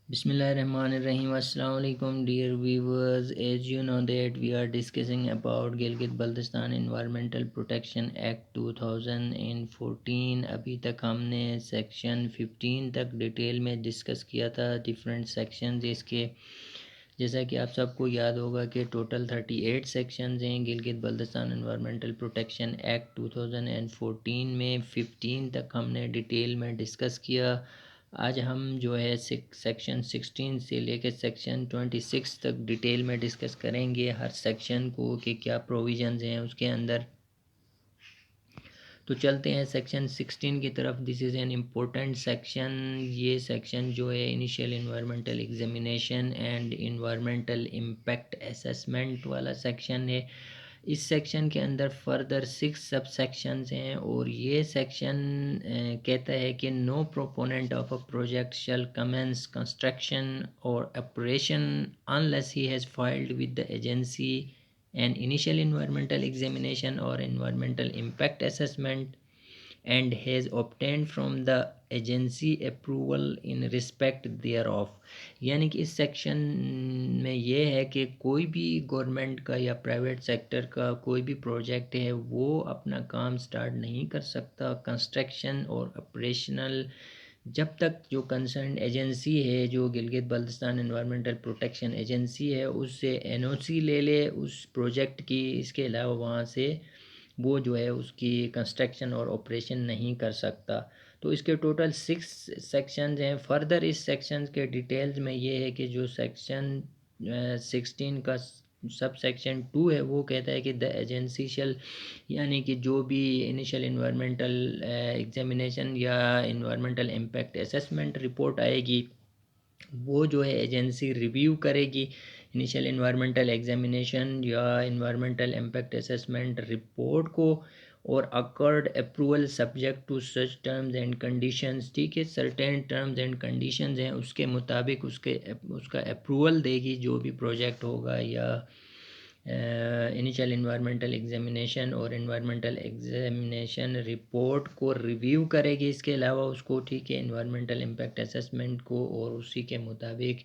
Bismillahirrahmanirrahim. Assalamu alaikum dear viewers. As you know that we are discussing about Gilgit-Baltistan Environmental Protection Act 2014. अभी तक हमने section 15 तक detail में discuss किया था डिफरेंट सेक्शंस इसके। जैसा कि आप सबको याद होगा कि टोटल 38 सेक्शंस हैं Gilgit Baltistan environmental protection act 2014 में। 15 तक हमने डिटेल में डिस्कस किया। आज हम जो है सेक्शन 16 से लेकर सेक्शन 26 तक डिटेल में डिस्कस करेंगे हर सेक्शन को कि क्या प्रोविजंस हैं उसके अंदर। तो चलते हैं सेक्शन 16 की तरफ। This is an important section. ये सेक्शन जो है initial environmental examination and environmental impact assessment वाला सेक्शन है। इस सेक्शन के अंदर फर्दर 6 सब सेक्शंस हैं और ये सेक्शन कहता है कि no proponent of a project shall commence construction और operation unless he has filed with the agency an initial environmental examination or environmental impact assessment and has obtained from the agency approval in respect thereof। यानी कि इस section में ये है कि कोई भी गवर्नमेंट का या प्राइवेट सेक्टर का कोई भी प्रोजेक्ट है वो अपना काम स्टार्ट नहीं कर सकता कंस्ट्रक्शन और ऑपरेशनल जब तक जो कंसर्न एजेंसी है जो Gilgit Baltistan environmental protection agency है उससे एनओसी ले ले उस प्रोजेक्ट की। इसके अलावा वहाँ से वो जो है उसकी कंस्ट्रक्शन और ऑपरेशन नहीं कर सकता। तो इसके टोटल 6 सेक्शंस हैं। फर्दर इस सेक्शन के डिटेल्स में ये है कि जो सेक्शन 16 का सब सेक्शन 2 है वो कहता है कि द एजेंसीशल यानी कि जो भी इनिशियल इन्वायरमेंटल एग्जामिनेशन या इन्वायरमेंटल इम्पैक्ट असेसमेंट रिपोर्ट आएगी वो जो है एजेंसी रिव्यू करेगी इनिशियल इन्वायरमेंटल एग्जामिनेशन या इन्वायरमेंटल इम्पैक्ट असेसमेंट रिपोर्ट को और accord approval subject to such terms and conditions. ठीक है, सर्टेन टर्म्स एंड कंडीशंस हैं उसके मुताबिक उसका अप्रूवल देगी जो भी प्रोजेक्ट होगा या इनिशियल इन्वायरमेंटल एग्जामिनेशन और इन्वायरमेंटल एग्जामिनेशन रिपोर्ट को रिव्यू करेगी। इसके अलावा उसको ठीक है इन्वायरमेंटल इम्पैक्ट असेसमेंट को और उसी के मुताबिक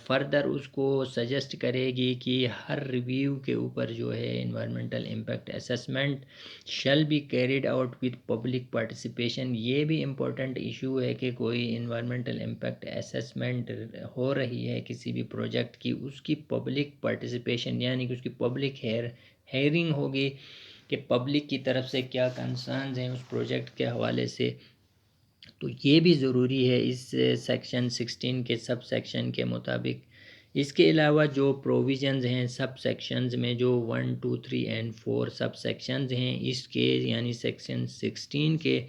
फर्दर उसको सजेस्ट करेगी कि हर रिव्यू के ऊपर जो है environmental impact assessment shall be carried out with public participation. ये भी इम्पोर्टेंट इशू है कि कोई इन्वायरमेंटल इम्पैक्ट असेसमेंट हो रही है किसी भी प्रोजेक्ट की उसकी पब्लिक पार्टिसिपेशन यानी कि उसकी पब्लिक हेयरिंग होगी कि पब्लिक की तरफ से क्या कंसर्न्स हैं उस प्रोजेक्ट के हवाले से। तो ये भी ज़रूरी है इस सेक्शन 16 के सब सेक्शन के मुताबिक। इसके अलावा जो प्रोविज़न्स हैं सब सेक्शंस में जो 1 2 3 एंड 4 सब सेक्शंस हैं इसके यानी सेक्शन 16 के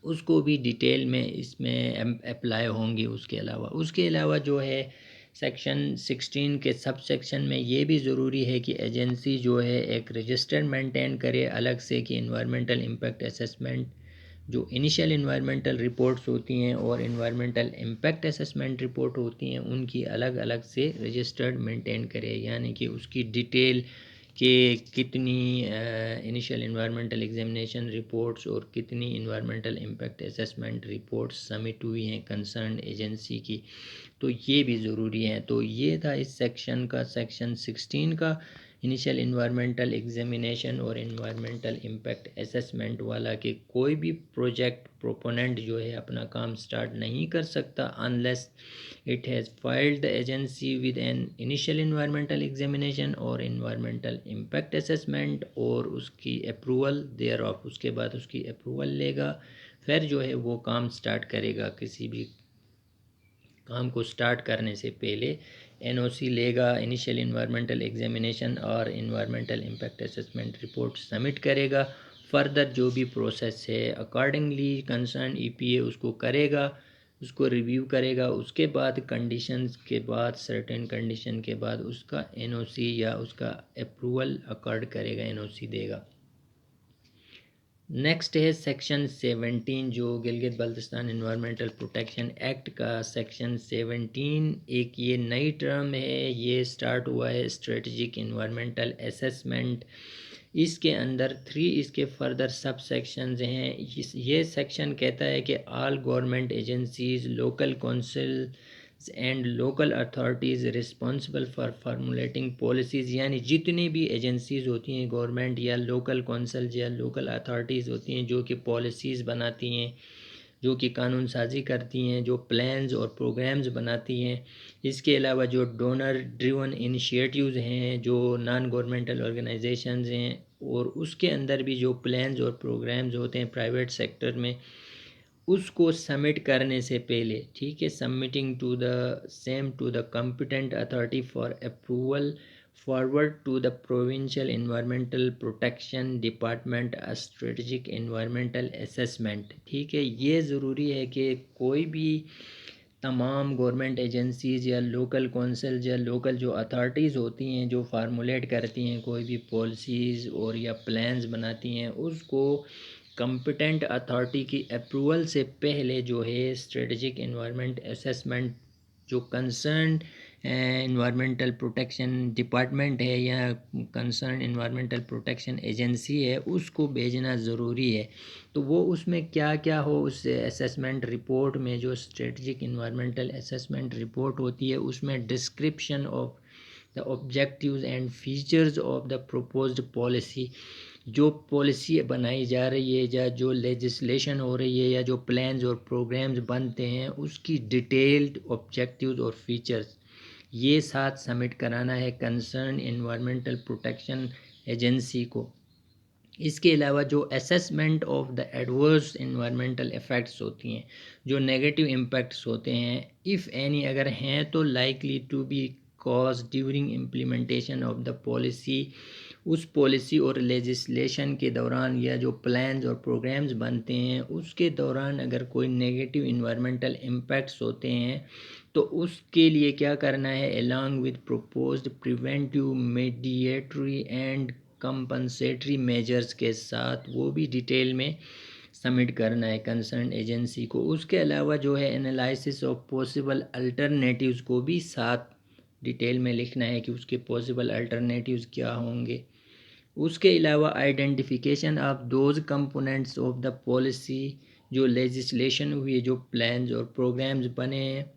उसको भी डिटेल में इसमें अप्लाई होंगी। उसके अलावा जो है सेक्शन 16 के सब सेक्शन में ये भी ज़रूरी है कि एजेंसी जो है एक रजिस्टर मेंटेन करे अलग से कि इन्वायरमेंटल इम्पैक्ट असेसमेंट जो इनिशियल इन्वायरमेंटल रिपोर्ट्स होती हैं और इन्वायरमेंटल इम्पैक्ट असेसमेंट रिपोर्ट होती हैं उनकी अलग अलग से रजिस्टर्ड मेंटेन करे यानी कि उसकी डिटेल कि कितनी इनिशियल इन्वायरमेंटल एग्जामिनेशन रिपोर्ट्स और कितनी environmental impact assessment reports submit हुई हैं कंसर्न एजेंसी की। तो ये भी ज़रूरी है। तो ये था इस सेक्शन का सेक्शन 16 का इनिशियल इन्वायरमेंटल एग्जामिनेशन और इन्वायरमेंटल इम्पैक्ट असेसमेंट वाला कि कोई भी प्रोजेक्ट प्रोपोनेंट जो है अपना काम स्टार्ट नहीं कर सकता unless it has filed the agency with an initial environmental examination और इन्वायरमेंटल इम्पैक्ट असेसमेंट और उसकी अप्रूवल देयर ऑफ उसके बाद उसकी अप्रूवल लेगा फिर जो है वो काम स्टार्ट करेगा। किसी भी काम को स्टार्ट करने से पहले एनओसी लेगा इनिशियल इन्वायरमेंटल एग्जामिनेशन और environmental impact assessment report submit करेगा। फर्दर जो भी प्रोसेस है अकॉर्डिंगली कंसर्न ईपीए उसको करेगा उसको रिव्यू करेगा। उसके बाद कंडीशंस के बाद सर्टेन कंडीशन के बाद उसका एनओसी या उसका अप्रूवल अकॉर्ड करेगा एनओसी देगा। नेक्स्ट है सेक्शन 17 जो Gilgit Baltistan environmental protection act का सेक्शन 17 एक ये नई टर्म है। ये स्टार्ट हुआ है स्ट्रेटजिक इन्वायरमेंटल असेसमेंट इसके अंदर 3 इसके फर्दर सब सेक्शंस हैं। ये सेक्शन कहता है कि all government agencies, local council and local authorities responsible for formulating policies, यानी जितनी भी एजेंसीज़ होती हैं गवर्नमेंट या लोकल काउंसिल या लोकल अथॉरिटीज़ होती हैं जो कि पॉलिसीज़ बनाती हैं, जो कि कानून साजी करती हैं, जो प्लान्स और प्रोग्राम्स बनाती हैं। इसके अलावा जो डोनर ड्रिवन इनिशिएटिव्स हैं, जो नॉन गवर्नमेंटल ऑर्गेनाइजेशंस हैं, और उसके अंदर भी जो प्लान्स और प्रोग्राम्स होते हैं प्राइवेट सेक्टर में, उसको सबमिट करने से पहले, ठीक है, submitting to the same to the competent authority for approval forward to the provincial environmental protection department a strategic environmental assessment. ठीक है, ये ज़रूरी है कि कोई भी तमाम गवर्नमेंट एजेंसीज़ या लोकल कौंसिल या लोकल जो अथॉरिटीज़ होती हैं जो फार्मूलेट करती हैं कोई भी पॉलिसीज़ और या प्लान्स बनाती हैं, उसको कॉम्पिटेंट अथॉरिटी की अप्रूवल से पहले जो है स्ट्रेटजिक इन्वायरमेंट असेसमेंट जो कंसर्न इन्वायरमेंटल प्रोटेक्शन डिपार्टमेंट है या कंसर्न इन्वायरमेंटल प्रोटेक्शन एजेंसी है उसको भेजना ज़रूरी है। तो वो उसमें क्या क्या हो, उस असेसमेंट रिपोर्ट में जो स्ट्रेटजिक इन्वायरमेंटल असेसमेंट रिपोर्ट होती है उसमें description of the objectives and features of the proposed policy, जो पॉलिसी बनाई जा रही है या जो लेजिस्लेशन हो रही है या जो प्लान्स और प्रोग्राम्स बनते हैं उसकी डिटेल्ड ऑब्जेक्टिव्स और फीचर्स ये साथ सबमिट कराना है कंसर्न इन्वायरमेंटल प्रोटेक्शन एजेंसी को। इसके अलावा जो assessment of the adverse environmental effects होती हैं, जो नेगेटिव इम्पैक्ट्स होते हैं, इफ़ एनी अगर हैं तो likely to be cause during implementation of the policy, उस पॉलिसी और लेजिस्लेशन के दौरान या जो प्लान्स और प्रोग्राम्स बनते हैं उसके दौरान अगर कोई नेगेटिव इन्वायरमेंटल इम्पैक्ट्स होते हैं तो उसके लिए क्या करना है, along with proposed preventive mediatory and compensatory measures के साथ वो भी डिटेल में सबमिट करना है कंसर्न एजेंसी को। उसके अलावा जो है एनालिसिस ऑफ पॉसिबल अल्टरनेटिव्स को भी साथ डिटेल में लिखना है कि उसके पॉसिबल अल्टरनेटिव्स क्या होंगे। उसके अलावा identification of those components of the policy, जो लेजिस्लेशन हुई है, जो प्लान्स और प्रोग्राम्स बने हैं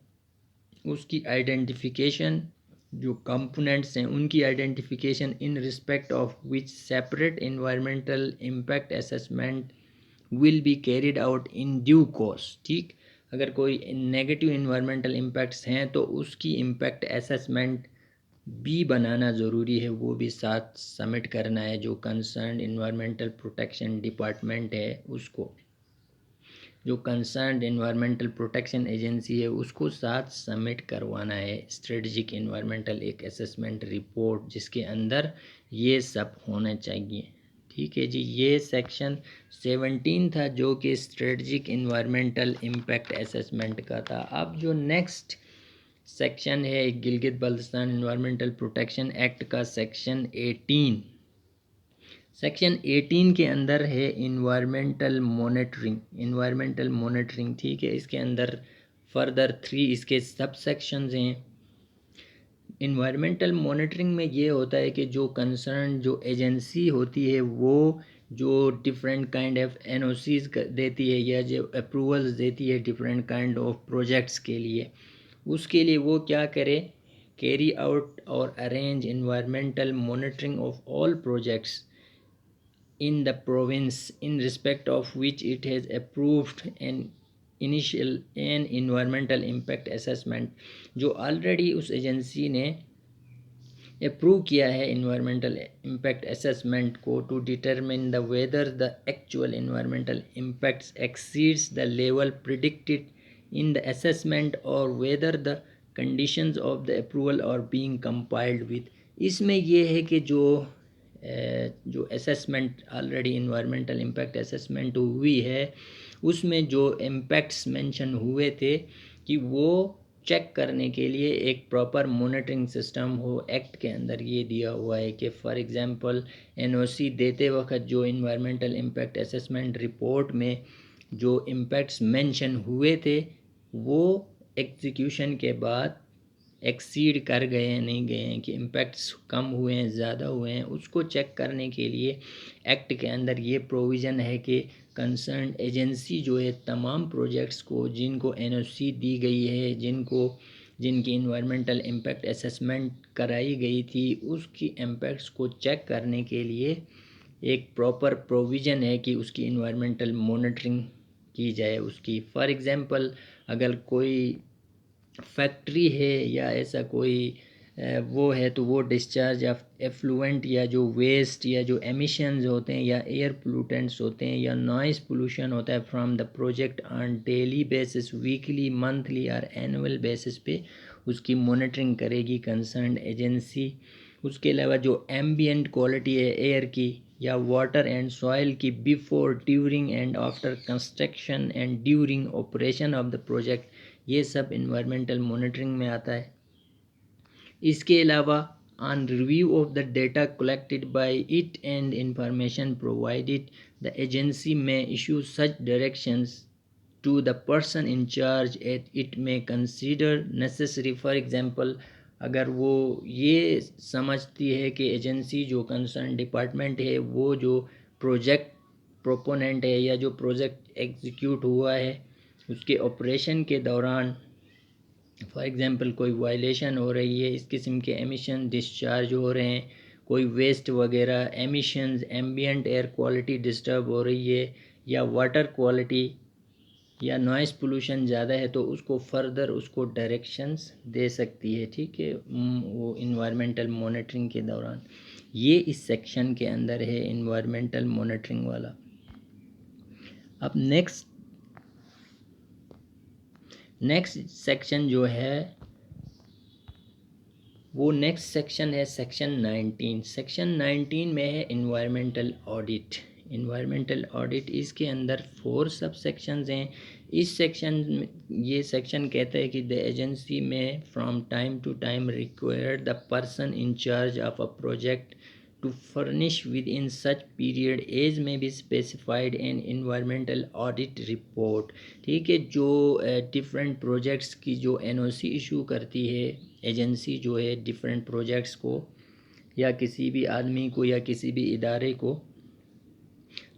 उसकी आइडेंटिफिकेशन, जो कंपोनेंट्स हैं उनकी identification in respect of which separate environmental impact assessment will be carried out in due course. ठीक, अगर कोई नेगेटिव इन्वायरमेंटल इम्पैक्ट्स हैं तो उसकी इम्पैक्ट असेसमेंट भी बनाना ज़रूरी है, वो भी साथ सबमिट करना है जो कंसर्न इन्वायरमेंटल प्रोटेक्शन डिपार्टमेंट है उसको, जो कंसर्न इन्वायरमेंटल प्रोटेक्शन एजेंसी है उसको साथ सबमिट करवाना है स्ट्रेटजिक इन्वायरमेंटल एक असेसमेंट रिपोर्ट जिसके अंदर ये सब होना चाहिए। ठीक है जी, ये सेक्शन 17 था जो कि स्ट्रेटजिक इन्वायरमेंटल इम्पैक्ट असेसमेंट का था। अब जो नेक्स्ट सेक्शन है Gilgit Baltistan environmental protection act का सेक्शन 18। सेक्शन 18 के अंदर है इन्वायरमेंटल मॉनिटरिंग। ठीक है, इसके अंदर फर्दर 3 इसके सब सेक्शंस हैं। इन्वायरमेंटल मॉनिटरिंग में ये होता है कि जो कंसर्न जो एजेंसी होती है वो जो डिफरेंट काइंड ऑफ एनओसीज देती है या जो अप्रूवल्स देती है डिफरेंट काइंड ऑफ प्रोजेक्ट्स के लिए, उसके लिए वो क्या करे, कैरी आउट और arrange environmental monitoring of all projects in the province in respect of which it has approved an initial and environmental impact assessment, जो ऑलरेडी उस एजेंसी ने अप्रूव किया है इन्वायरमेंटल इम्पैक्ट असेसमेंट को, to determine the whether the actual environmental impacts exceeds the level predicted in the assessment और whether the conditions of the approval are being compiled with. इसमें यह है कि जो assessment already environmental impact assessment हुई है उसमें जो इम्पैक्ट्स मेंशन हुए थे कि वो चेक करने के लिए एक प्रॉपर मॉनिटरिंग सिस्टम हो। एक्ट के अंदर ये दिया हुआ है कि फॉर एग्जांपल एनओसी देते वक्त जो इन्वायरमेंटल इम्पैक्ट असेसमेंट रिपोर्ट में जो इम्पैक्ट्स मेंशन हुए थे वो एग्जीक्यूशन के बाद एक्सीड कर गए हैं नहीं गए हैं, कि इम्पैक्ट्स कम हुए हैं ज़्यादा हुए हैं, उसको चेक करने के लिए एक्ट के अंदर ये प्रोविज़न है कि कंसर्न एजेंसी जो है तमाम प्रोजेक्ट्स को जिनको एनओसी दी गई है, जिनकी इन्वायरमेंटल इम्पैक्ट असेसमेंट कराई गई थी, उसकी इम्पैक्ट्स को चेक करने के लिए एक प्रॉपर प्रोविज़न है कि उसकी इन्वायरमेंटल मॉनिटरिंग की जाए उसकी। फॉर एग्ज़ाम्पल अगर कोई फैक्ट्री है या ऐसा कोई वो है, तो वो डिस्चार्ज ऑफ एफ्लुएंट या जो वेस्ट या जो एमिशंस होते हैं या एयर पोल्यूटेंट्स होते हैं या नॉइस पोल्यूशन होता है from the project on daily basis, weekly, monthly और एनुअल बेसिस पे उसकी मॉनिटरिंग करेगी कंसर्न एजेंसी। उसके अलावा जो एम्बियंट क्वालिटी है एयर की या वाटर एंड सॉइल की before, during and after construction and during operation of the project, ये सब इन्वायरमेंटल मॉनिटरिंग में आता है। इसके अलावा on review of the data collected by it and information provided, the agency may issue such directions to the person in charge at it may consider necessary. For example अगर वो ये समझती है कि एजेंसी जो कंसर्न डिपार्टमेंट है वो जो प्रोजेक्ट प्रोपोनेंट है या जो प्रोजेक्ट एग्जीक्यूट हुआ है उसके ऑपरेशन के दौरान फॉर एग्जांपल कोई वायलेशन हो रही है, इस किस्म के एमिशन डिस्चार्ज हो रहे हैं, कोई वेस्ट वगैरह emissions, ambient air quality disturb हो रही है या वाटर क्वालिटी या नॉइस पोल्यूशन ज़्यादा है, तो उसको फर्दर उसको डायरेक्शंस दे सकती है। ठीक है, वो इन्वायरमेंटल मॉनिटरिंग के दौरान। ये इस सेक्शन के अंदर है इन्वायरमेंटल मॉनिटरिंग वाला। अब नेक्स्ट सेक्शन जो है वो नेक्स्ट सेक्शन है सेक्शन 19। सेक्शन 19 में है इन्वायरमेंटल ऑडिट। इन्वायरमेंटल ऑडिट इसके अंदर 4 सब सेक्शंस हैं। इस सेक्शन में ये सेक्शन कहता है कि the agency may from time to time require the person in charge of a project to furnish within such period as may be specified an environmental audit report। ठीक है, जो डिफरेंट प्रोजेक्ट्स की जो NOC issue करती है agency जो है different projects को या किसी भी आदमी को या किसी भी इदारे को,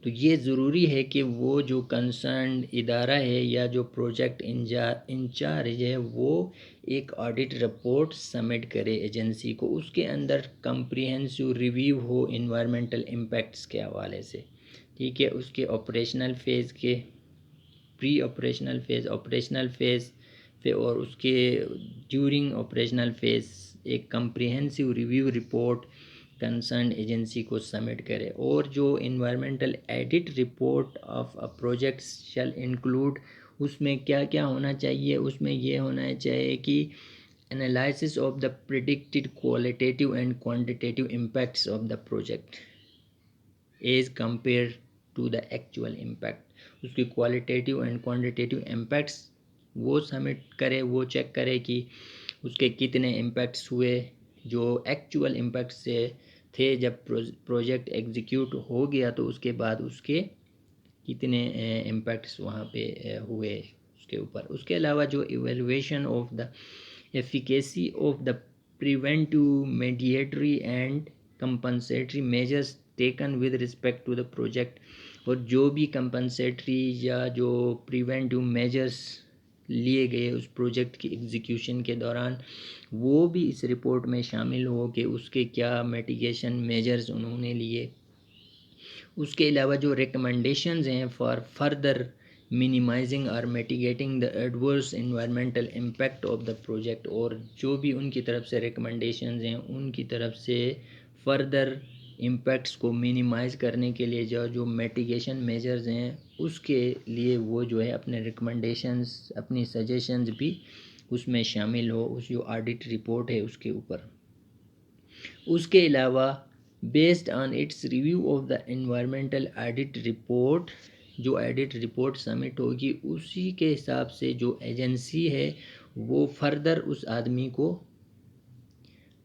तो ये ज़रूरी है कि वो जो कंसर्न इदारा है या जो प्रोजेक्ट इंचार्ज है वो एक ऑडिट रिपोर्ट सबमिट करे एजेंसी को। उसके अंदर कंप्रिहेंसिव रिव्यू हो इन्वायरमेंटल इम्पैक्ट्स के हवाले से। ठीक है, उसके ऑपरेशनल फ़ेज़ के, pre operational phase, operational phase पे और उसके ड्यूरिंग ऑपरेशनल फ़ेज़ एक comprehensive review report concern agency को सबमिट करे। और जो environmental edit report of a project shall include, उसमें क्या क्या होना चाहिए, उसमें ये होना चाहिए कि analysis of the predicted qualitative and quantitative impacts of the project as compare to the actual impact. उसकी क्वालिटेटिव एंड क्वांटिटेटिव इम्पैक्ट्स वो सबमिट करे, वो चेक करे कि उसके कितने इम्पैक्ट्स हुए जो एक्चुअल इम्पैक्ट से थे जब प्रोजेक्ट एग्जीक्यूट हो गया, तो उसके बाद उसके कितने इम्पैक्ट्स वहाँ पे हुए उसके ऊपर। उसके अलावा जो evaluation of the efficacy of the preventive, mediatory and compensatory measures taken with respect to the project, और जो भी कंपनसेटरी या जो प्रिवेंटिव मेजर्स लिए गए उस प्रोजेक्ट की एग्जीक्यूशन के दौरान, वो भी इस रिपोर्ट में शामिल हो कि उसके क्या मिटिगेशन मेजर्स उन्होंने लिए। उसके अलावा जो रिकमेंडेशंस हैं फॉर फर्दर मिनिमाइजिंग और mitigating the adverse environmental impact of the project, और जो भी उनकी तरफ से रिकमेंडेशंस हैं उनकी तरफ से फर्दर इम्पैक्ट्स को मिनिमाइज़ करने के लिए जो जो मिटिगेशन मेजर्स हैं उसके लिए वो जो है अपने रिकमेंडेशंस, अपनी सजेशंस भी उसमें शामिल हो उस जो ऑडिट रिपोर्ट है उसके ऊपर। उसके अलावा based on it's review of the environmental audit report, जो ऑडिट रिपोर्ट सबमिट होगी उसी के हिसाब से जो एजेंसी है वो फर्दर उस आदमी को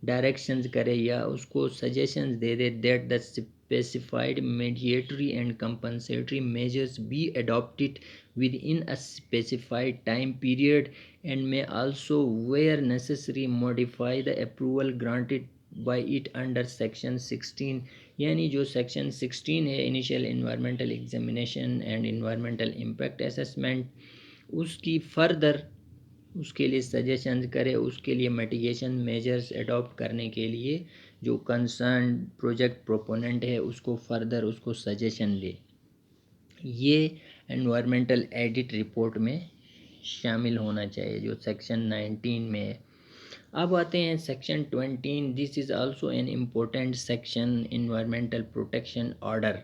डायरेक्शंस करे या उसको सजेशंस दे दे that the specified mediatory and compensatory measures be adopted within a specified time period and may also where necessary modify the approval granted by it under section 16। यानी जो सेक्शन 16 है initial environmental examination and environmental impact assessment, उसकी further उसके लिए suggestion करे, उसके लिए mitigation measures adopt करने के लिए जो कंसर्न प्रोजेक्ट प्रोपोनेंट है उसको फर्दर उसको सजेशन दे। ये एनवायरमेंटल एडिट रिपोर्ट में शामिल होना चाहिए जो सेक्शन 19 में है। अब आते हैं section 20। This is also an important section, environmental protection order.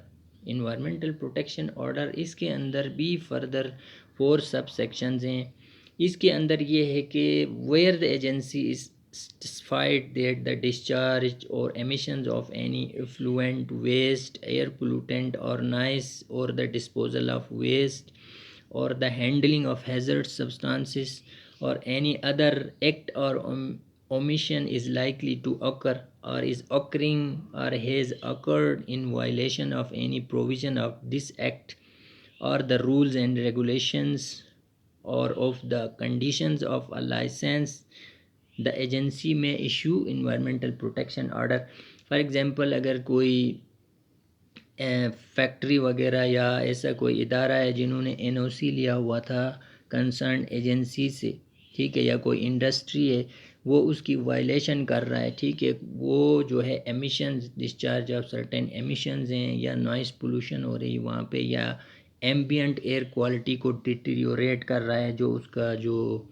Environmental protection order, इसके अंदर भी फर्दर 4 सब सेक्शंस हैं। इसके अंदर ये है कि where the agency is satisfied that the discharge or emissions of any effluent, waste, air pollutant or noise, or the disposal of waste, or the handling of hazardous substances, or any other act or omission is likely to occur or is occurring or has occurred in violation of any provision of this act or the rules and regulations or of the conditions of a license, the agency may issue environmental protection order. For example अगर कोई factory वगैरह या ऐसा कोई इदारा है जिन्होंने NOC लिया हुआ था कंसर्न एजेंसी से, ठीक है, या कोई इंडस्ट्री है वो उसकी वायलेशन कर रहा है, ठीक है, वो जो है emissions, discharge of certain emissions हैं या नॉइस पोल्यूशन हो रही वहाँ पे, या एम्बियंट एयर क्वालिटी को डिटीरियोरेट कर रहा है जो उसका जो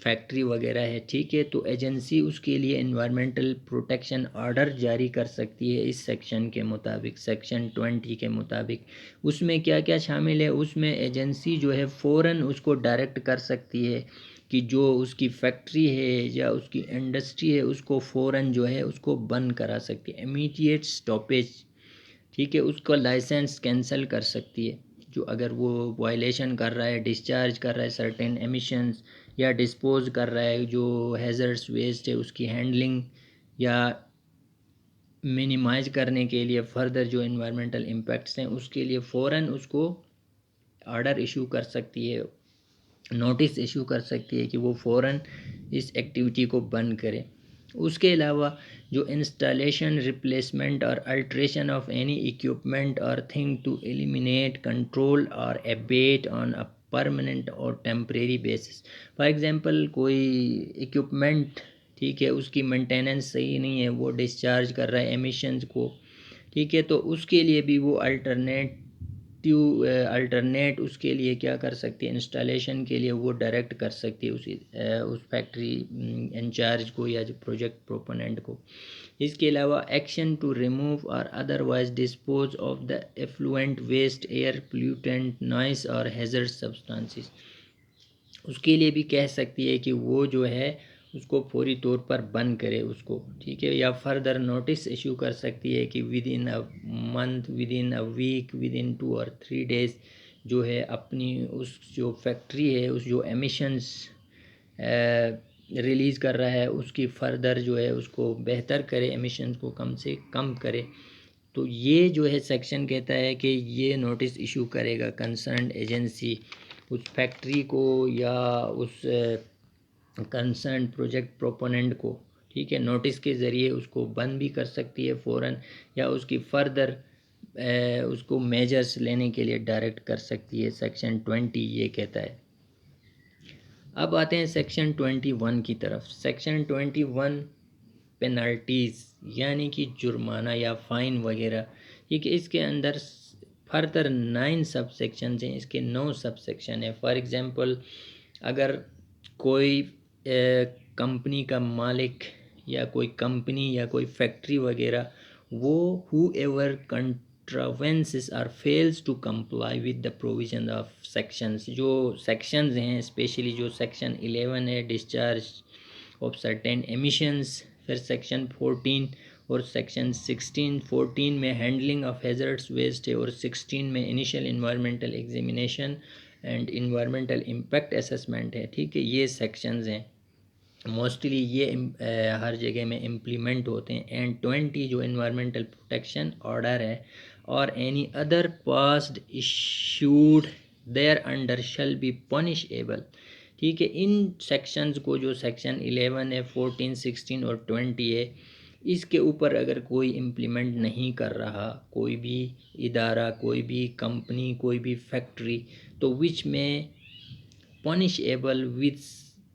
फैक्ट्री वगैरह है, ठीक है, तो एजेंसी उसके लिए एनवायरमेंटल प्रोटेक्शन ऑर्डर जारी कर सकती है इस सेक्शन के मुताबिक, सेक्शन 20 के मुताबिक। उसमें क्या क्या शामिल है, उसमें एजेंसी जो है फ़ौरन उसको डायरेक्ट कर सकती है कि जो उसकी फैक्ट्री है या उसकी इंडस्ट्री है उसको फ़ौरन जो है उसको बंद करा सकती है, इमीडिएट स्टॉपेज, ठीक है, उसका लाइसेंस कैंसिल कर सकती है जो अगर वो वायलेशन कर रहा है, डिस्चार्ज कर रहा है सर्टेन एमिशंस या डिस्पोज कर रहा है जो हैज़र्ड्स वेस्ट है उसकी हैंडलिंग या मिनिमाइज़ करने के लिए फर्दर जो इन्वायरमेंटल इम्पैक्ट्स हैं उसके लिए फ़ौरन उसको ऑर्डर इशू कर सकती है, नोटिस इशू कर सकती है कि वो फ़ौरन इस एक्टिविटी को बंद करे। उसके अलावा जो इंस्टॉलेशन, रिप्लेसमेंट और अल्ट्रेशन ऑफ एनी इक्विपमेंट और थिंग टू एलिमिनेट, कंट्रोल और एबेट ऑन अ परमानेंट और टेम्परेरी बेसिस। फॉर एग्जांपल कोई इक्विपमेंट, ठीक है, उसकी मेंटेनेंस सही नहीं है, वो डिस्चार्ज कर रहा है एमिशंस को, ठीक है, तो उसके लिए भी वो अल्टरनेट उसके लिए क्या कर सकती है, इंस्टॉलेशन के लिए वो डायरेक्ट कर सकती है उस फैक्ट्री इंचार्ज को या जो प्रोजेक्ट प्रोपोनेंट को। इसके अलावा action to remove or otherwise dispose of the effluent waste, air pollutant, noise or hazardous substances, उसके लिए भी कह सकती है कि वो जो है उसको फौरी तौर पर बंद करे उसको, ठीक है, या फर्दर नोटिस इशू कर सकती है कि within a month, within a week, within 2 और 3 डेज़ जो है अपनी उस जो फैक्ट्री है उस जो एमिशंस रिलीज़ कर रहा है उसकी फर्दर जो है उसको बेहतर करे, एमिशंस को कम से कम करे। तो ये जो है सेक्शन कहता है कि ये नोटिस इशू करेगा कंसर्न एजेंसी उस फैक्ट्री को या उस कंसर्न प्रोजेक्ट प्रोपोनेंट को, ठीक है, नोटिस के ज़रिए उसको बंद भी कर सकती है फ़ौरन या उसकी फर्दर उसको मेजर्स लेने के लिए डायरेक्ट कर सकती है, सेक्शन 20 ये कहता है। अब आते हैं सेक्शन 21 की तरफ। सेक्शन 21 पेनल्टीज़ यानी कि जुर्माना या फ़ाइन वगैरह, ठीक है, इसके अंदर फर्दर 9 सब सेक्शन हैं, इसके 9 सब सेक्शन है। फॉर एग्ज़ाम्पल अगर कोई कंपनी का मालिक या कोई कंपनी या कोई फैक्ट्री वगैरह वो whoever contravenes or fails to comply with the provision of sections, जो sections हैं स्पेशली जो सेक्शन 11 है डिस्चार्ज ऑफ सर्टेन एमिशंस, फिर सेक्शन 14 और सेक्शन 16, 14 में हैंडलिंग ऑफ हैज़र्ड्स वेस्ट है और 16 में initial environmental examination and environmental impact assessment है, ठीक है, ये सेक्शंस हैं। मोस्टली ये हर जगह में इम्प्लीमेंट होते हैं। एंड 20 जो इन्वायरमेंटल प्रोटेक्शन ऑर्डर है और any other passed issued there under shall be punishable. ठीक है, इन सेक्शंस को, जो सेक्शन 11 है, 14, 16 और 20 है, इसके ऊपर अगर कोई इम्प्लीमेंट नहीं कर रहा, कोई भी इदारा, कोई भी कंपनी, कोई भी फैक्ट्री, तो विच में punishable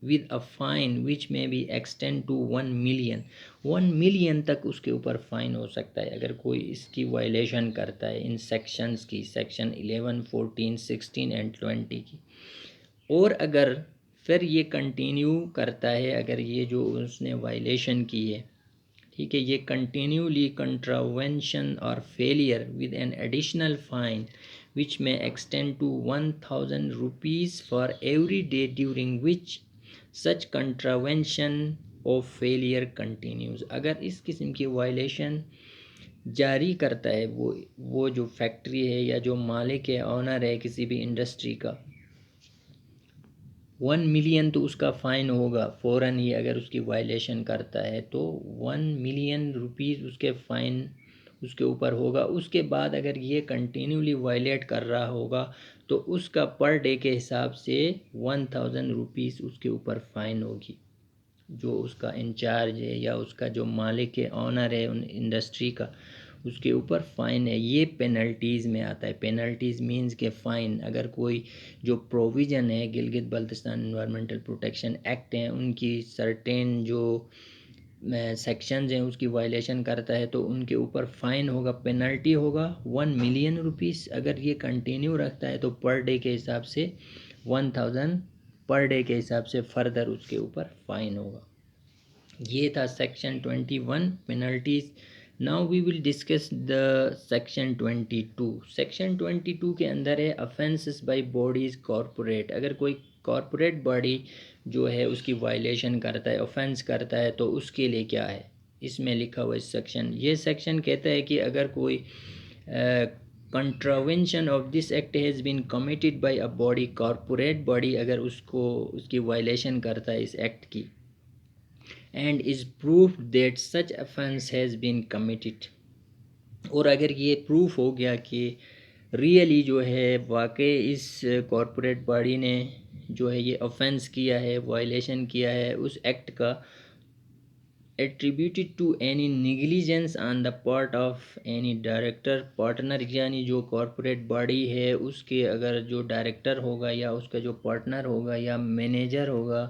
with a fine which may be extend to 1 million। 1 million तक उसके ऊपर फाइन हो सकता है अगर कोई इसकी वायलेशन करता है, इन सेक्शंस की, सेक्शन 11, 14, 16 एंड 20 की। और अगर फिर ये कंटिन्यू करता है, अगर ये जो उसने वायलेशन की है, ठीक है, ये कंटिन्यूली कंट्रावेंशन और failure with an additional fine which may extend to 1000 rupees for every day during which such contravention of failure continues। अगर इस किस्म की वायलेशन जारी करता है वो जो फैक्ट्री है या जो मालिक है, ऑनर है किसी भी इंडस्ट्री का, 1 मिलियन तो उसका फ़ाइन होगा फ़ौरन ही। अगर उसकी वायलेशन करता है तो 1 मिलियन रुपीज़ उसके फ़ाइन उसके ऊपर होगा। उसके बाद अगर ये कंटिन्यूली वायलेट कर रहा होगा तो उसका पर डे के हिसाब से 1000 रुपीज़ उसके ऊपर फ़ाइन होगी। जो उसका इंचार्ज है या उसका जो मालिक है, ऑनर है उन इंडस्ट्री का, उसके ऊपर फ़ाइन है। ये पेनल्टीज़ में आता है। पेनल्टीज़ मींस के फ़ाइन, अगर कोई जो प्रोविज़न है Gilgit Baltistan environmental protection act हैं उनकी सर्टेन जो सेक्शंस हैं उसकी वायलेशन करता है तो उनके ऊपर फ़ाइन होगा, पेनल्टी होगा 1 मिलियन रुपीज़। अगर ये कंटिन्यू रखता है तो पर डे के हिसाब से 1000 पर डे के हिसाब से फर्दर उसके ऊपर फ़ाइन होगा। ये था section 21 penalties. Now we will discuss the section 22। Section 22 के अंदर है अफेंसेस बाय बॉडीज़ कॉरपोरेट। अगर कोई कॉरपोरेट बॉडी जो है उसकी वायलेशन करता है, ऑफेंस करता है, तो उसके लिए क्या है इसमें लिखा हुआ। इस सेक्शन, ये सेक्शन कहता है कि अगर कोई contravention of this act has been committed by a body, corporate body अगर उसकी वायलेशन करता है इस एक्ट की, and is proof that such offence has been committed, और अगर ये प्रूफ हो गया कि रियली जो है वाकई इस कॉरपोरेट बॉडी ने जो है ये ऑफेंस किया है, वायलेशन किया है उस एक्ट का, attributed to any negligence on the part of any director partner, यानी जो कॉरपोरेट बॉडी है उसके अगर जो डायरेक्टर होगा या उसका जो पार्टनर होगा या मैनेजर होगा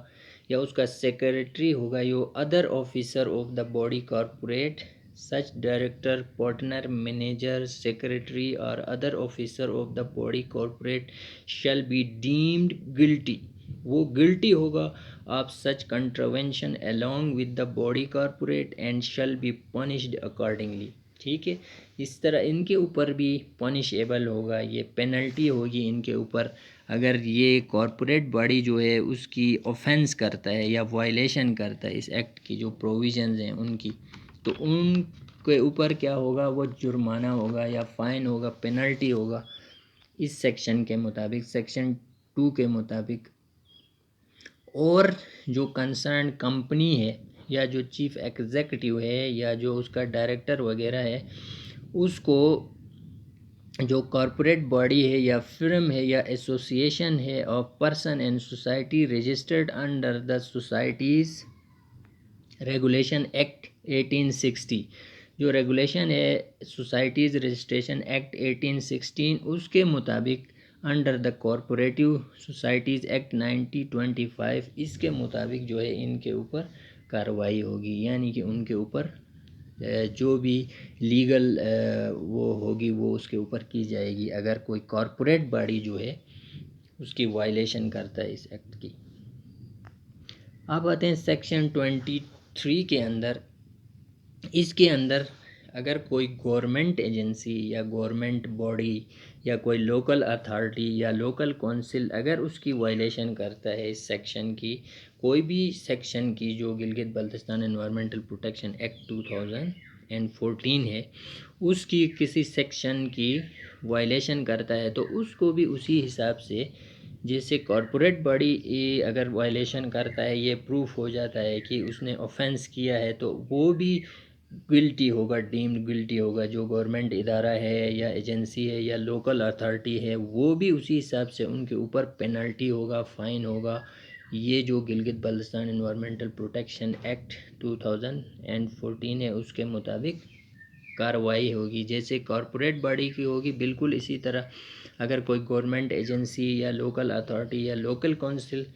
या उसका सेक्रेटरी होगा, यो other officer of the body corporate, such director, partner, manager, secretary or other officer of the body corporate shall be deemed guilty, वो गिल्टी होगा of such contravention along with the body corporate and shall be punished accordingly. ठीक है, इस तरह इनके ऊपर भी punishable होगा, ये पेनल्टी होगी इनके ऊपर अगर ये कॉरपोरेट बॉडी जो है उसकी ऑफेंस करता है या वायलेशन करता है इस एक्ट की जो प्रोविजंस हैं उनकी, तो उनके ऊपर क्या होगा, वो जुर्माना होगा या फ़ाइन होगा, पेनल्टी होगा इस सेक्शन के मुताबिक, सेक्शन 2 के मुताबिक। और जो कंसर्न कंपनी है या जो चीफ एग्जीक्यूटिव है या जो उसका डायरेक्टर वगैरह है, उसको जो कॉरपोरेट बॉडी है या फर्म है या एसोसिएशन है of person and society registered under the societies regulation act 1860, जो रेगुलेशन है सोसाइटीज़ रजिस्ट्रेशन एक्ट 1816 उसके मुताबिक under the corporative societies act 1925, इसके मुताबिक जो है इनके ऊपर कार्रवाई होगी, यानी कि उनके ऊपर जो भी लीगल वो होगी वो उसके ऊपर की जाएगी अगर कोई कॉरपोरेट बॉडी जो है उसकी वायलेशन करता है इस एक्ट की। अब आते हैं सेक्शन 23 के अंदर। इसके अंदर अगर कोई गवर्नमेंट एजेंसी या गवर्नमेंट बॉडी या कोई लोकल अथॉरिटी या लोकल काउंसिल अगर उसकी वायलेशन करता है इस सेक्शन की, कोई भी सेक्शन की जो Gilgit Baltistan environmental protection act 2014 है, उसकी किसी सेक्शन की वायलेशन करता है तो उसको भी उसी हिसाब से जैसे कॉरपोरेट बॉडी अगर वायलेशन करता है, ये प्रूफ हो जाता है कि उसने ऑफेंस किया है, तो वो भी गिल्टी होगा, डीम्ड गिल्टी होगा। जो गवर्नमेंट इदारा है या एजेंसी है या लोकल अथॉरिटी है, वो भी उसी हिसाब से उनके ऊपर पेनल्टी होगा, फ़ाइन होगा। ये जो Gilgit Baltistan environmental protection act 2014 है, उसके मुताबिक कार्रवाई होगी। जैसे कॉरपोरेट बॉडी की होगी, बिल्कुल इसी तरह अगर कोई गवर्नमेंट एजेंसी या लोकल अथॉरिटी या लोकल काउंसिल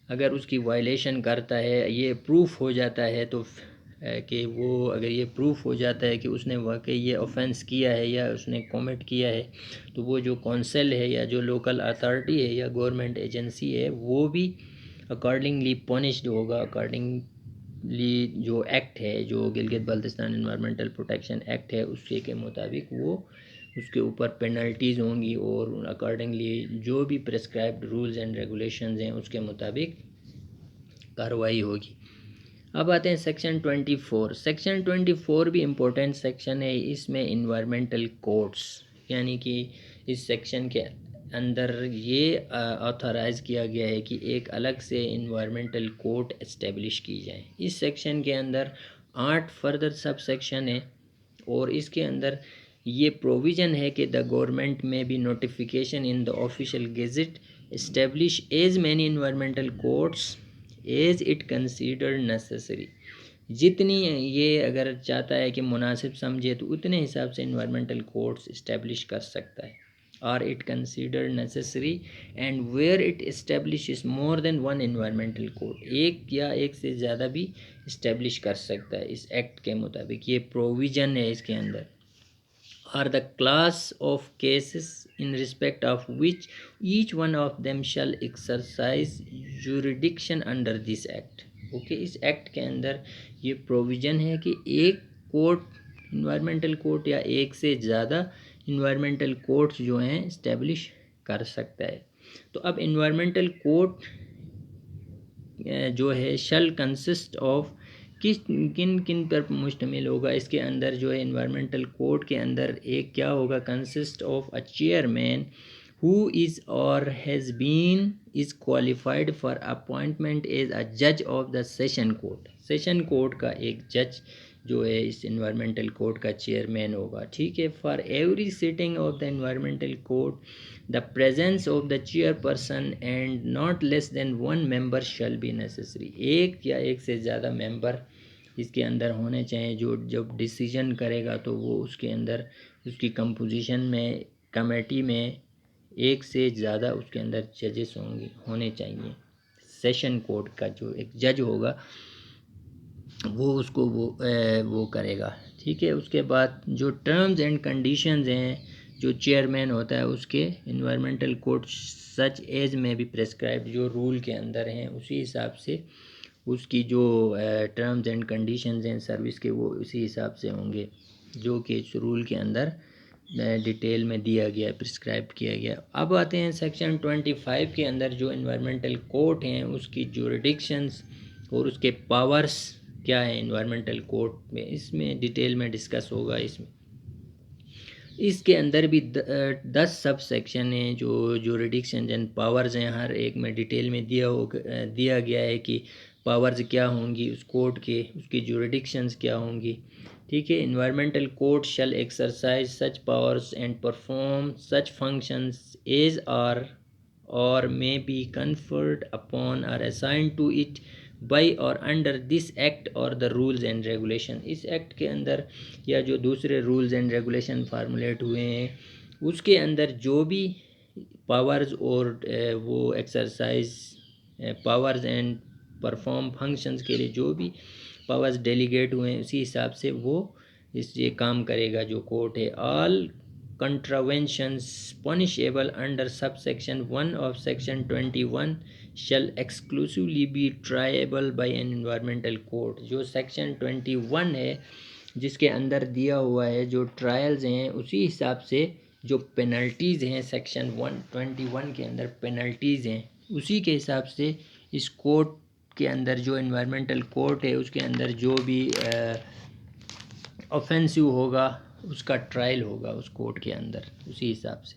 अगर उसकी वायलेशन करता है, ये प्रूफ हो जाता है, तो कि वो अगर ये प्रूफ हो जाता है कि उसने वाकई ये ऑफेंस किया है या उसने कमिट किया है, तो वो जो काउंसिल है या जो लोकल अथॉरिटी है या गवर्नमेंट एजेंसी है, वो भी अकॉर्डिंगली पनिश्ड होगा। अकॉर्डिंगली जो एक्ट है, जो Gilgit Baltistan environmental protection act है, उसके के मुताबिक वो उसके ऊपर पेनल्टीज़ होंगी और अकॉर्डिंगली जो भी प्रेस्क्राइब्ड रूल्स एंड रेगुलेशंस हैं उसके मुताबिक कार्रवाई होगी। अब आते हैं सेक्शन 24। सेक्शन 24 भी इम्पोर्टेंट सेक्शन है। इसमें इन्वायरमेंटल कोड्स, यानी कि इस सेक्शन के अंदर ये ऑथराइज़ किया गया है कि एक अलग से इन्वायरमेंटल कोड इस्टेब्लिश की जाए। इस सेक्शन के अंदर 8 फर्दर सब सेक्शन है और इसके अंदर ये प्रोविज़न है कि the government may by notification in the official gazette establish as many environmental codes as it consider necessary. जितनी ये अगर चाहता है कि मुनासिब समझे, तो उतने हिसाब से इन्वायरमेंटल कोड्स इस्टेब्लिश कर सकता है। और it consider necessary and where it establish more than one environmental code, एक या एक से ज़्यादा भी इस्टेब्लिश कर सकता है इस एक्ट के मुताबिक। ये प्रोविज़न है इसके अंदर। Are the class of cases in respect of which each one of them shall exercise jurisdiction under this act। Okay, इस एक्ट के अंदर ये प्रोविज़न है कि एक कोर्ट, इन्वायरमेंटल कोर्ट या एक से ज़्यादा इन्वायरमेंटल कोर्ट्स जो हैं इस्टेब्लिश कर सकता है। तो अब इन्वायरमेंटल कोर्ट जो है शल कंसिस्ट ऑफ, किन किन पर मुश्तमिल होगा। इसके अंदर जो है इन्वायरमेंटल कोड के अंदर एक क्या होगा, consist of a chairman who is or has been is qualified for appointment as a जज of the session court. Session court का एक जज जो है इस इन्वायरमेंटल कोर्ट का चेयरमैन होगा। ठीक है। For every sitting of the environmental court the presence of the chairperson and not less than one member shall be necessary. एक या एक से ज़्यादा मेंबर इसके अंदर होने चाहिए। जो जब डिसीजन करेगा तो वो उसके अंदर उसकी कंपोजिशन में कमेटी में एक से ज़्यादा उसके अंदर जजेस होने चाहिए। सेशन कोर्ट का जो एक जज होगा वो उसको वो करेगा। ठीक है। उसके बाद जो टर्म्स एंड कंडीशंस हैं जो चेयरमैन होता है उसके, इन्वायरमेंटल कोड सच एज में भी प्रेस्क्राइब जो रूल के अंदर हैं उसी हिसाब से उसकी जो टर्म्स एंड कंडीशंस हैं सर्विस के, वो उसी हिसाब से होंगे जो कि इस रूल के अंदर डिटेल में दिया गया, प्रिस्क्राइब किया गया। अब आते हैं सेक्शन 25 के अंदर जो इन्वायरमेंटल कोर्ट हैं उसकी जुरिडिक्शंस और उसके पावर्स क्या है इन्वायरमेंटल कोर्ट में, इसमें डिटेल में डिस्कस होगा। इसके अंदर भी 10 सब सेक्शन हैं जो जुरिडिक्शन एंड पावर्स हैं। हर एक में डिटेल में दिया गया है कि पावर्स क्या होंगी उस कोर्ट के, उसकी जुरिडिक्शंस क्या होंगी। ठीक है। Environmental court shall exercise such powers and perform such functions as are or may be conferred upon or assigned to it by or under this act or the rules and regulation। इस act के अंदर या जो दूसरे rules and regulation formulate हुए हैं उसके अंदर जो भी पावर्स और वो exercise powers and perform functions के लिए जो भी पावर्स डेलीगेट हुए हैं उसी हिसाब से वो ये काम करेगा जो कोर्ट है। All contraventions punishable under subsection 1 of section 21 shall exclusively be triable by an environmental court। जो section 21 है जिसके अंदर दिया हुआ है जो ट्रायल्स हैं उसी हिसाब से जो पेनल्टीज़ हैं सेक्शन 121 के अंदर पेनल्टीज़ हैं उसी के हिसाब से इस कोर्ट के अंदर जो इन्वायरमेंटल कोर्ट है उसके अंदर जो भी ऑफेंसिव होगा उसका ट्रायल होगा उस कोर्ट के अंदर उसी हिसाब से।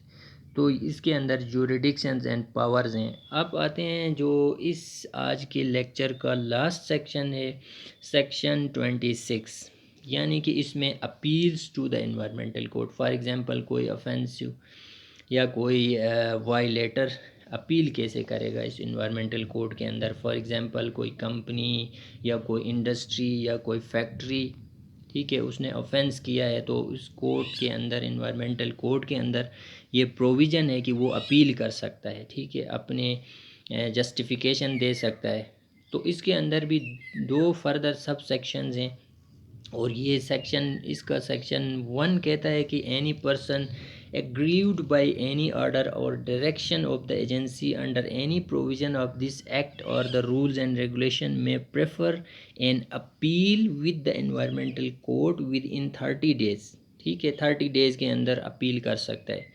तो इसके अंदर जुरिडिक्शंस एंड पावर्स हैं। अब आते हैं जो इस आज के लेक्चर का लास्ट सेक्शन है, सेक्शन 26, यानी कि इसमें appeals to the environmental code. For example कोई ऑफेंसिव या कोई वायलेटर अपील कैसे करेगा इस इन्वायरमेंटल कोड के अंदर। फॉर एग्जांपल कोई कंपनी या कोई इंडस्ट्री या कोई फैक्ट्री, ठीक है, उसने ऑफेंस किया है, तो उस कोड के अंदर, इन्वायरमेंटल कोड के अंदर ये प्रोविज़न है कि वो अपील कर सकता है, ठीक है, अपने जस्टिफिकेशन दे सकता है। तो इसके अंदर भी 2 फर्दर सब सेक्शंस हैं, और ये सेक्शन, इसका सेक्शन 1 कहता है कि any person aggrieved by any order or direction of the agency under any provision of this act or the rules and regulation may prefer an appeal with the environmental court within 30 days, ठीक है, 30 days के अंदर appeal कर सकता है।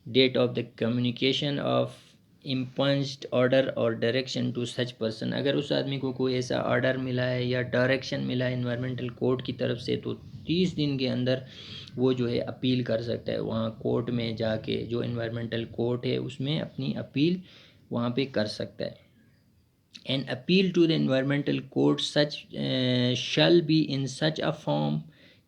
Date of the communication of impugned order और direction to such person, अगर उस आदमी को कोई ऐसा ऑर्डर मिला है या डायरेक्शन मिला है इन्वायरमेंटल कोर्ट की तरफ से, तो 30 दिन के अंदर वो जो है अपील कर सकता है, वहाँ कोर्ट में जाके, जो इन्वायरमेंटल कोर्ट है उसमें अपनी अपील वहाँ पे कर सकता है। An appeal to the environmental court such shall be in such a form,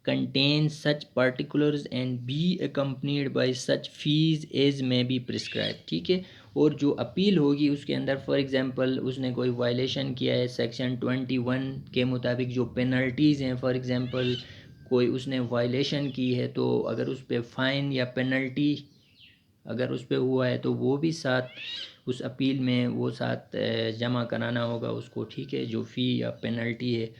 contain such particulars and be accompanied by such fees as may be prescribed, ठीक है। और जो अपील होगी उसके अंदर, फॉर एग्जांपल उसने कोई वायलेशन किया है सेक्शन 21 के मुताबिक जो पेनल्टीज़ हैं, फॉर एग्जांपल कोई उसने वायलेशन की है, तो अगर उस पर फ़ाइन या पेनल्टी अगर उस पर हुआ है तो वो भी साथ उस अपील में वो साथ जमा कराना होगा उसको, ठीक है, जो फ़ी या पेनल्टी है।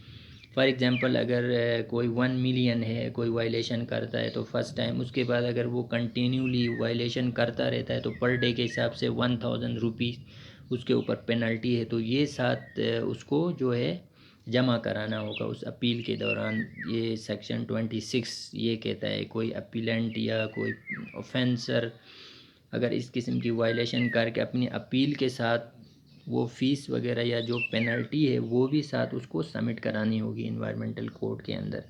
फॉर एग्जांपल अगर कोई 1 मिलियन है, कोई वायलेशन करता है तो फर्स्ट टाइम, उसके बाद अगर वो कंटिन्यूली वायलेशन करता रहता है तो पर डे के हिसाब से 1000 रुपीज़ उसके ऊपर पेनल्टी है, तो ये साथ उसको जो है जमा कराना होगा उस अपील के दौरान। ये सेक्शन 26 ये कहता है कोई अपीलेंट या कोई ऑफेंसर अगर इस किस्म की वायलेशन करके अपनी अपील के साथ वो फ़ीस वगैरह या जो पेनल्टी है वो भी साथ उसको सबमिट करानी होगी इन्वायरमेंटल कोड के अंदर।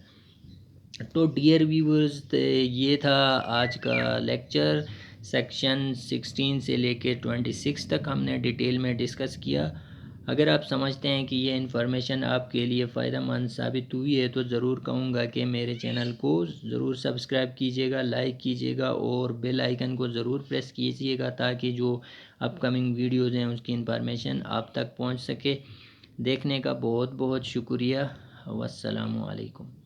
तो डियर व्यूअर्स, ये था आज का लेक्चर। सेक्शन 16 से लेके 26 तक हमने डिटेल में डिस्कस किया। अगर आप समझते हैं कि ये इन्फॉर्मेशन आपके लिए फ़ायदेमंद साबित हुई है तो ज़रूर कहूँगा कि मेरे चैनल को ज़रूर सब्सक्राइब कीजिएगा, लाइक कीजिएगा और बेल आइकन को ज़रूर प्रेस कीजिएगा ताकि जो अपकमिंग वीडियोज़ हैं उसकी इन्फॉर्मेशन आप तक पहुँच सके। देखने का बहुत बहुत शुक्रिया। वस्सलामु अलैकुम।